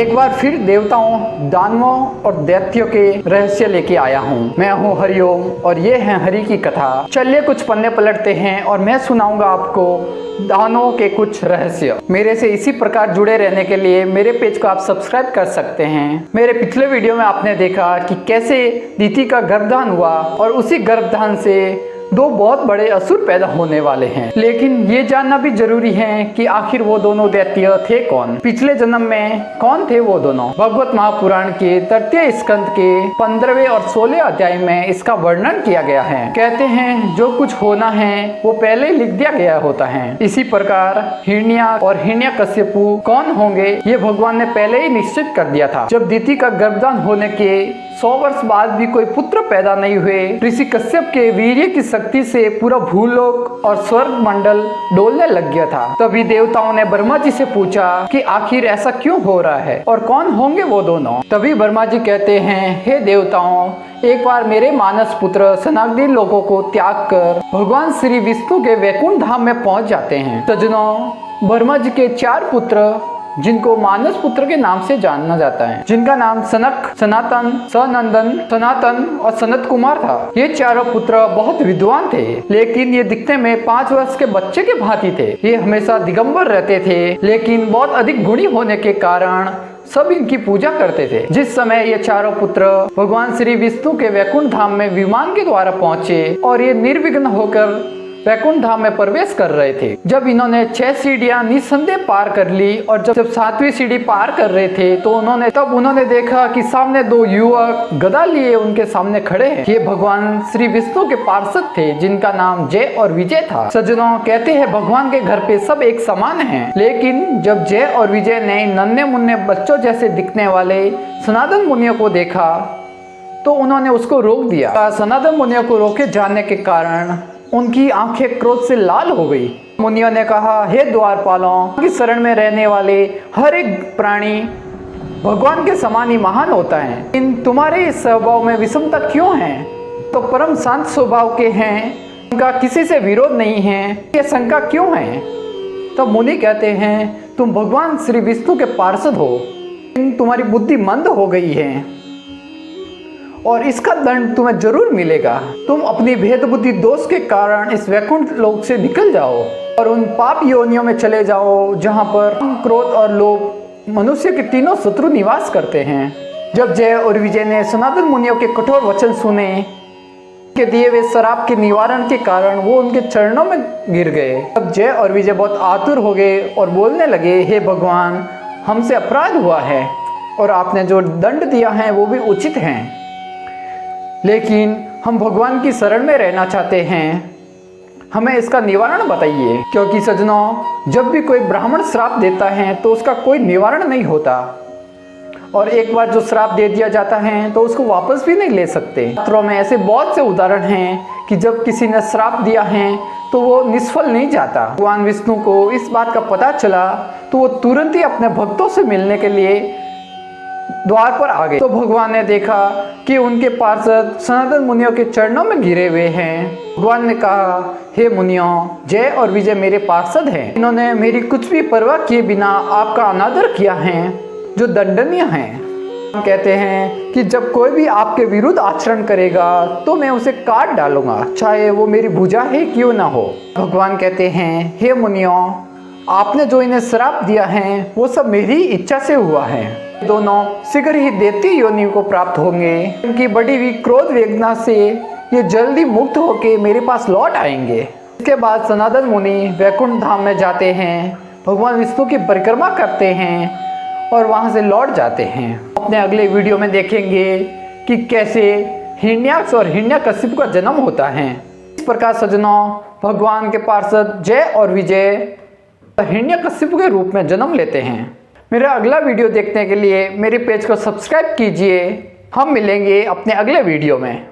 एक बार फिर देवताओं, दानवों और दैत्यों के रहस्य लेके आया हूँ। मैं हूँ हरिओम और ये है हरि की कथा। चलिए कुछ पन्ने पलटते हैं और मैं सुनाऊंगा आपको दानवों के कुछ रहस्य। मेरे से इसी प्रकार जुड़े रहने के लिए मेरे पेज को आप सब्सक्राइब कर सकते हैं। मेरे पिछले वीडियो में आपने देखा कि कैसे दिति का गर्भधान हुआ और उसी गर्भधान से दो बहुत बड़े असुर पैदा होने वाले हैं। लेकिन ये जानना भी जरूरी है कि आखिर वो दोनों दैत्य थे कौन, पिछले जन्म में कौन थे वो दोनों। भगवत महापुराण के तृतीय स्कंद के 15वें और 16वें अध्याय में इसका वर्णन किया गया है। कहते हैं जो कुछ होना है वो पहले लिख दिया गया होता है। इसी प्रकार हिरण्या और हिरण्यकश्यपु कौन होंगे ये भगवान ने पहले ही निश्चित कर दिया था। जब दिति का गर्भधान होने के 100 वर्ष बाद भी कोई पुत्र पैदा नहीं हुए, ऋषि कश्यप के वीर्य की शक्ति से पूरा भूलोक और स्वर्ग मंडल डोलने लग गया था। तभी देवताओं ने ब्रह्मा जी से पूछा कि आखिर ऐसा क्यों हो रहा है और कौन होंगे वो दोनों। तभी ब्रह्मा जी कहते हैं, हे देवताओं, एक बार मेरे मानस पुत्र सनाग्नि लोगों को त्याग कर भगवान श्री विष्णु के वैकुंठ धाम में पहुंच जाते हैं। सज्जनों, ब्रह्मा जी के 4 पुत्र जिनको मानस पुत्र के नाम से जाना जाता है, जिनका नाम सनक, सनातन, सनंदन, सनातन और सनत कुमार था। ये चारों पुत्र बहुत विद्वान थे, लेकिन ये दिखने में 5 वर्ष के बच्चे के भांति थे। ये हमेशा दिगंबर रहते थे, लेकिन बहुत अधिक गुणी होने के कारण सब इनकी पूजा करते थे। जिस समय ये चारों पुत्र भगवान श्री विष्णु के वैकुंठ धाम में विमान के द्वारा पहुंचे और ये निर्विघ्न होकर वैकुंठ धाम में प्रवेश कर रहे थे। जब इन्होंने 6 सीढ़ियां निस्संदेह पार कर ली और जब 7वीं सीढ़ी पार कर रहे थे तो उन्होंने देखा कि सामने 2 युवक गदा लिए उनके सामने खड़े हैं। ये भगवान श्री विष्णु के पार्षद थे, जिनका नाम जय और विजय था। सज्जनों, कहते हैं भगवान के घर पे सब एक समान हैं, लेकिन जब जय और विजय ने नन्हे मुन्ने बच्चों जैसे दिखने वाले सनातन मुनियों को देखा तो उन्होंने उसको रोक दिया। सनातन मुनियों को रोके जाने के कारण उनकी आंखें क्रोध से लाल हो गई। मुनियों ने कहा, हे द्वारपालों, की शरण में रहने वाले हर एक प्राणी भगवान के समान ही महान होता है। इन तुम्हारे इस स्वभाव में विषमता क्यों है? तो परम शांत स्वभाव के हैं, उनका किसी से विरोध नहीं है, ये शंका क्यों है? तो मुनि कहते हैं, तुम भगवान श्री विष्णु के पार्षद हो, तुम्हारी बुद्धि मंद हो गई है और इसका दंड तुम्हें जरूर मिलेगा। तुम अपनी भेद बुद्धि दोष के कारण इस वैकुंठ लोक से निकल जाओ और उन पाप योनियों में चले जाओ जहां पर क्रोध और लोभ मनुष्य के तीनों शत्रु निवास करते हैं। जब जय और विजय ने सनातन मुनियों के कठोर वचन सुने के दिए हुए श्राप के निवारण के कारण वो उनके चरणों में गिर गए। तब जय और विजय बहुत आतुर हो गए और बोलने लगे, हे भगवान, हमसे अपराध हुआ है और आपने जो दंड दिया है वो भी उचित है, लेकिन हम भगवान की शरण में रहना चाहते हैं, हमें इसका निवारण बताइए। क्योंकि सज्जनों, जब भी कोई ब्राह्मण श्राप देता है तो उसका कोई निवारण नहीं होता और एक बार जो श्राप दे दिया जाता है तो उसको वापस भी नहीं ले सकते। शास्त्रों में ऐसे बहुत से उदाहरण हैं कि जब किसी ने श्राप दिया है तो वो निष्फल नहीं जाता। भगवान विष्णु को इस बात का पता चला तो वो तुरंत ही अपने भक्तों से मिलने के लिए द्वार पर आ गए। तो भगवान ने देखा कि उनके पार्षद सनातन मुनियों के चरणों में गिरे हुए हैं। भगवान ने कहा, हे मुनियों, जय और विजय मेरे पार्षद हैं, इन्होंने मेरी कुछ भी परवाह किए बिना आपका अनादर किया है जो दंडनीय है। हम कहते हैं कि जब कोई भी आपके विरुद्ध आचरण करेगा तो मैं उसे काट डालूंगा, चाहे वो मेरी भुजा ही क्यों ना हो। भगवान कहते हैं, हे मुनियों, आपने जो इन्हें श्राप दिया है वो सब मेरी इच्छा से हुआ है। दोनों शीघ्र ही दैत्य योनि को प्राप्त होंगे। उनकी बढ़ी हुई क्रोध वेदना से ये जल्दी मुक्त होके मेरे पास लौट आएंगे। इसके बाद सनातन मुनि वैकुंठ धाम में जाते हैं, भगवान विष्णु की परिक्रमा करते हैं और वहां से लौट जाते हैं। अपने अगले वीडियो में देखेंगे कि कैसे हिरण्याक्ष और हिरण्यकश्यप का जन्म होता है। इस प्रकार सज्जनों, भगवान के पार्षद जय और विजय हिरण्यकश्यप के रूप में जन्म लेते हैं। मेरा अगला वीडियो देखने के लिए मेरे पेज को सब्सक्राइब कीजिए। हम मिलेंगे अपने अगले वीडियो में।